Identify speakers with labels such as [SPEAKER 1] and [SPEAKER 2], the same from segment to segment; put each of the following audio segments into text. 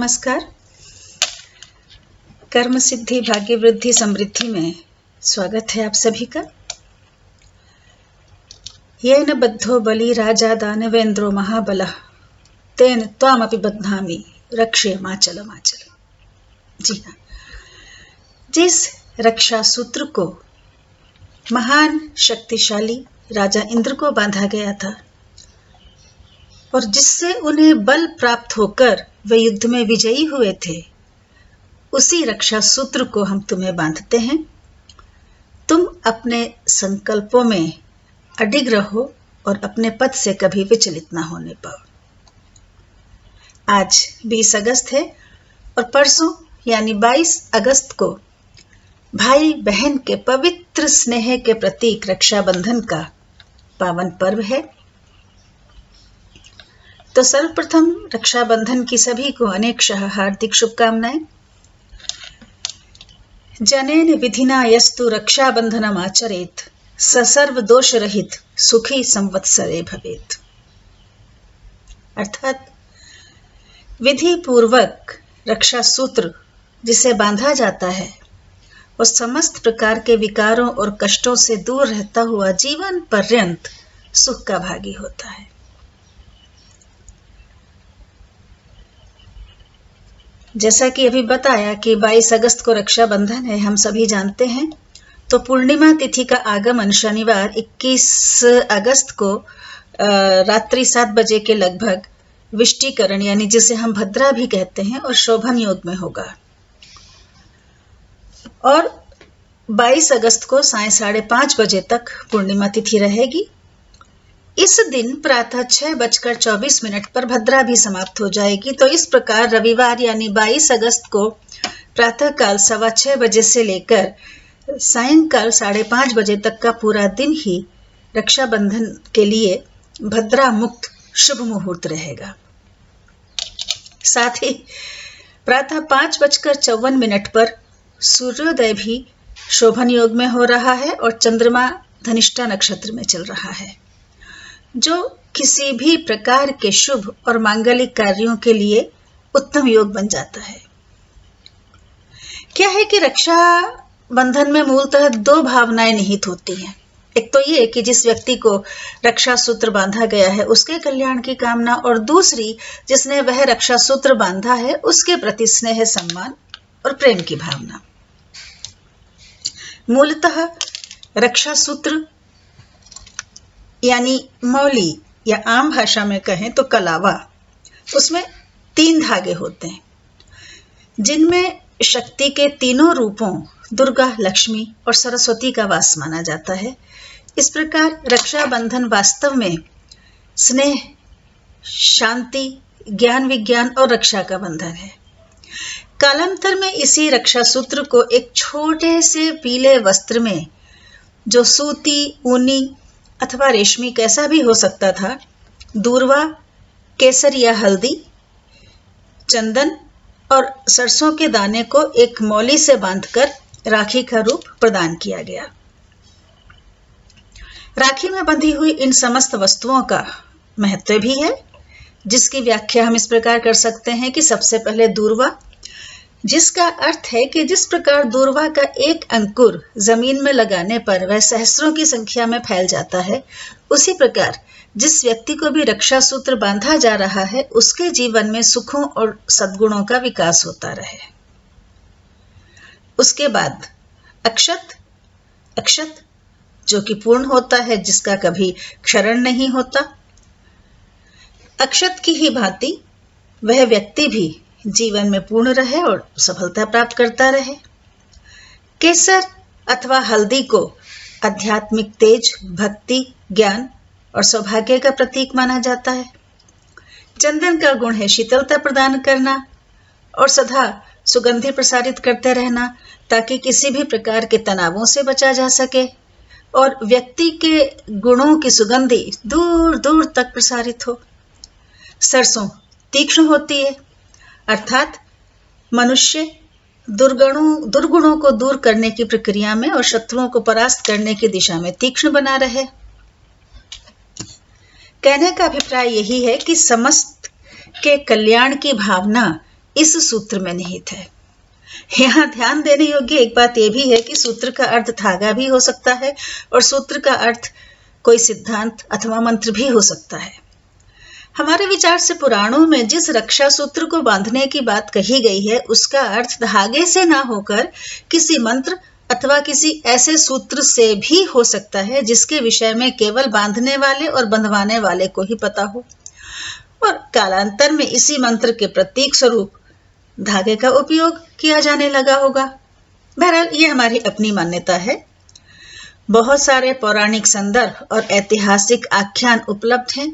[SPEAKER 1] नमस्कार। कर्म सिद्धि भाग्य वृद्धि समृद्धि में स्वागत है आप सभी का। येन बद्धो बलि राजा दानवेंद्रो महाबलः तेन त्वामपि बध्नामि रक्षे माचल माचल। जी हाँ, जिस रक्षा सूत्र को महान शक्तिशाली राजा इंद्र को बांधा गया था और जिससे उन्हें बल प्राप्त होकर वे युद्ध में विजयी हुए थे, उसी रक्षा सूत्र को हम तुम्हें बांधते हैं। तुम अपने संकल्पों में अडिग रहो और अपने पद से कभी विचलित ना होने पाओ। आज 20 अगस्त है और परसों यानी 22 अगस्त को भाई बहन के पवित्र स्नेह के प्रतीक रक्षाबंधन का पावन पर्व है। तो सर्वप्रथम रक्षाबंधन की सभी को अनेकशः हार्दिक शुभकामनाएं। जनेन विधिना यस्तु रक्षाबंधनम आचरेत स सर्व दोष रहित सुखी संवत्सरे भवेत। अर्थात विधि पूर्वक रक्षा सूत्र जिसे बांधा जाता है वो समस्त प्रकार के विकारों और कष्टों से दूर रहता हुआ जीवन पर्यंत सुख का भागी होता है। जैसा कि अभी बताया कि 22 अगस्त को रक्षाबंधन है, हम सभी जानते हैं। तो पूर्णिमा तिथि का आगमन शनिवार 21 अगस्त को रात्रि 7 बजे के लगभग विष्टिकरण यानी जिसे हम भद्रा भी कहते हैं और शोभन योग में होगा और 22 अगस्त को साय 5:30 बजे तक पूर्णिमा तिथि रहेगी। इस दिन प्रातः 6:24 पर भद्रा भी समाप्त हो जाएगी। तो इस प्रकार रविवार यानी 22 अगस्त को प्रातःकाल 6:15 बजे से लेकर सायंकाल 5:30 बजे तक का पूरा दिन ही रक्षाबंधन के लिए भद्रा मुक्त शुभ मुहूर्त रहेगा। साथ ही प्रातः 5:54 पर सूर्योदय भी शोभन योग में हो रहा है और चंद्रमा धनिष्ठा नक्षत्र में चल रहा है, जो किसी भी प्रकार के शुभ और मांगलिक कार्यों के लिए उत्तम योग बन जाता है। क्या है कि रक्षा बंधन में मूलतः 2 भावनाएं निहित होती हैं। एक तो ये कि जिस व्यक्ति को रक्षा सूत्र बांधा गया है उसके कल्याण की कामना, और दूसरी जिसने वह रक्षा सूत्र बांधा है उसके प्रति स्नेह, सम्मान और प्रेम की भावना। मूलतः रक्षा सूत्र यानी मौली या आम भाषा में कहें तो कलावा, उसमें 3 धागे होते हैं जिनमें शक्ति के तीनों रूपों दुर्गा, लक्ष्मी और सरस्वती का वास माना जाता है। इस प्रकार रक्षाबंधन वास्तव में स्नेह, शांति, ज्ञान, विज्ञान और रक्षा का बंधन है। कालांतर में इसी रक्षा सूत्र को एक छोटे से पीले वस्त्र में, जो सूती, ऊनी अथवा रेशमी कैसा भी हो सकता था, दूर्वा, केसर या हल्दी, चंदन और सरसों के दाने को एक मौली से बांधकर राखी का रूप प्रदान किया गया। राखी में बंधी हुई इन समस्त वस्तुओं का महत्व भी है, जिसकी व्याख्या हम इस प्रकार कर सकते हैं कि सबसे पहले दूर्वा, जिसका अर्थ है कि जिस प्रकार दूर्वा का एक अंकुर जमीन में लगाने पर वह सहस्रों की संख्या में फैल जाता है, उसी प्रकार जिस व्यक्ति को भी रक्षा सूत्र बांधा जा रहा है उसके जीवन में सुखों और सद्गुणों का विकास होता रहे। उसके बाद अक्षत जो कि पूर्ण होता है, जिसका कभी क्षरण नहीं होता। अक्षत की ही भांति वह व्यक्ति भी जीवन में पूर्ण रहे और सफलता प्राप्त करता रहे। केसर अथवा हल्दी को आध्यात्मिक तेज, भक्ति, ज्ञान और सौभाग्य का प्रतीक माना जाता है। चंदन का गुण है शीतलता प्रदान करना और सदा सुगंधि प्रसारित करते रहना, ताकि किसी भी प्रकार के तनावों से बचा जा सके और व्यक्ति के गुणों की सुगंधि दूर दूर तक प्रसारित हो। सरसों तीक्ष्ण होती है, अर्थात मनुष्य दुर्गुणों को दूर करने की प्रक्रिया में और शत्रुओं को परास्त करने की दिशा में तीक्ष्ण बना रहे। कहने का अभिप्राय यही है कि समस्त के कल्याण की भावना इस सूत्र में निहित है। यहाँ ध्यान देने योग्य एक बात यह भी है कि सूत्र का अर्थ धागा भी हो सकता है और सूत्र का अर्थ कोई सिद्धांत अथवा मंत्र भी हो सकता है। हमारे विचार से पुराणों में जिस रक्षा सूत्र को बांधने की बात कही गई है उसका अर्थ धागे से ना होकर किसी मंत्र अथवा किसी ऐसे सूत्र से भी हो सकता है जिसके विषय में केवल बांधने वाले और बंधवाने वाले को ही पता हो, और कालांतर में इसी मंत्र के प्रतीक स्वरूप धागे का उपयोग किया जाने लगा होगा। बहरहाल ये हमारी अपनी मान्यता है। बहुत सारे पौराणिक संदर्भ और ऐतिहासिक आख्यान उपलब्ध हैं।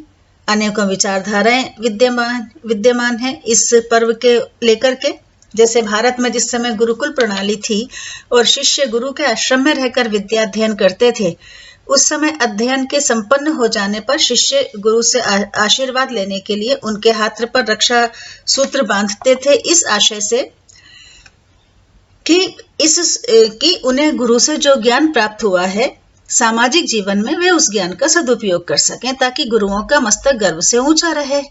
[SPEAKER 1] अनेकों विचारधाराएं विद्यमान हैं इस पर्व के लेकर के। जैसे भारत में जिस समय गुरुकुल प्रणाली थी और शिष्य गुरु के आश्रम में रहकर विद्या अध्ययन करते थे, उस समय अध्ययन के संपन्न हो जाने पर शिष्य गुरु से आशीर्वाद लेने के लिए उनके हाथ पर रक्षा सूत्र बांधते थे, इस आशय से कि उन्हें गुरु से जो ज्ञान प्राप्त हुआ है सामाजिक जीवन में वे उस ज्ञान का सदुपयोग कर सकें, ताकि गुरुओं का मस्तक गर्व से ऊंचा रहे।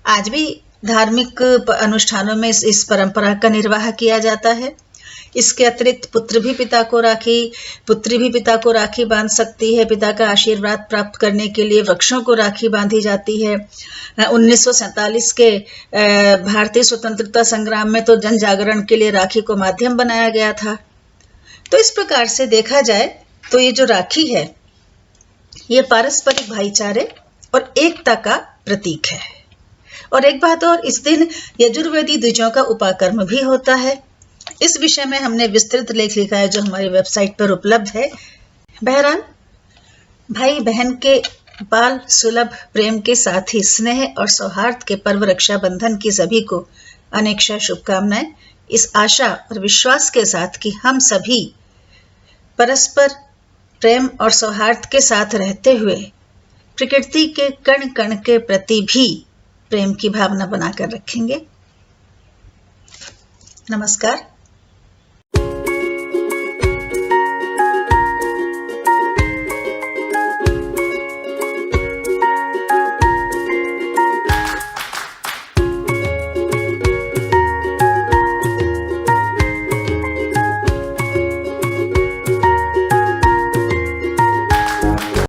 [SPEAKER 1] आज भी धार्मिक अनुष्ठानों में इस परंपरा का निर्वाह किया जाता है। इसके अतिरिक्त पुत्री भी पिता को राखी बांध सकती है। पिता का आशीर्वाद प्राप्त करने के लिए वृक्षों को राखी बांधी जाती है। 1947 के भारतीय स्वतंत्रता संग्राम में तो जन जागरण के लिए राखी को माध्यम बनाया गया था। तो इस प्रकार से देखा जाए तो ये जो राखी है ये पारस्परिक भाईचारे और एकता का प्रतीक है। और एक बात और, इस दिन यजुर्वेदी द्विजों का उपाकर्म भी होता है। इस विषय में हमने विस्तृत लेख लिखा है जो हमारी वेबसाइट पर उपलब्ध है। बहरहाल भाई बहन के बाल सुलभ प्रेम के साथ ही स्नेह और सौहार्द के पर्व रक्षाबंधन की सभी को अनेक शुभकामनाएं, इस आशा और विश्वास के साथ कि हम सभी परस्पर प्रेम और सौहार्द के साथ रहते हुए प्रकृति के कण कण के प्रति भी प्रेम की भावना बनाकर रखेंगे। नमस्कार।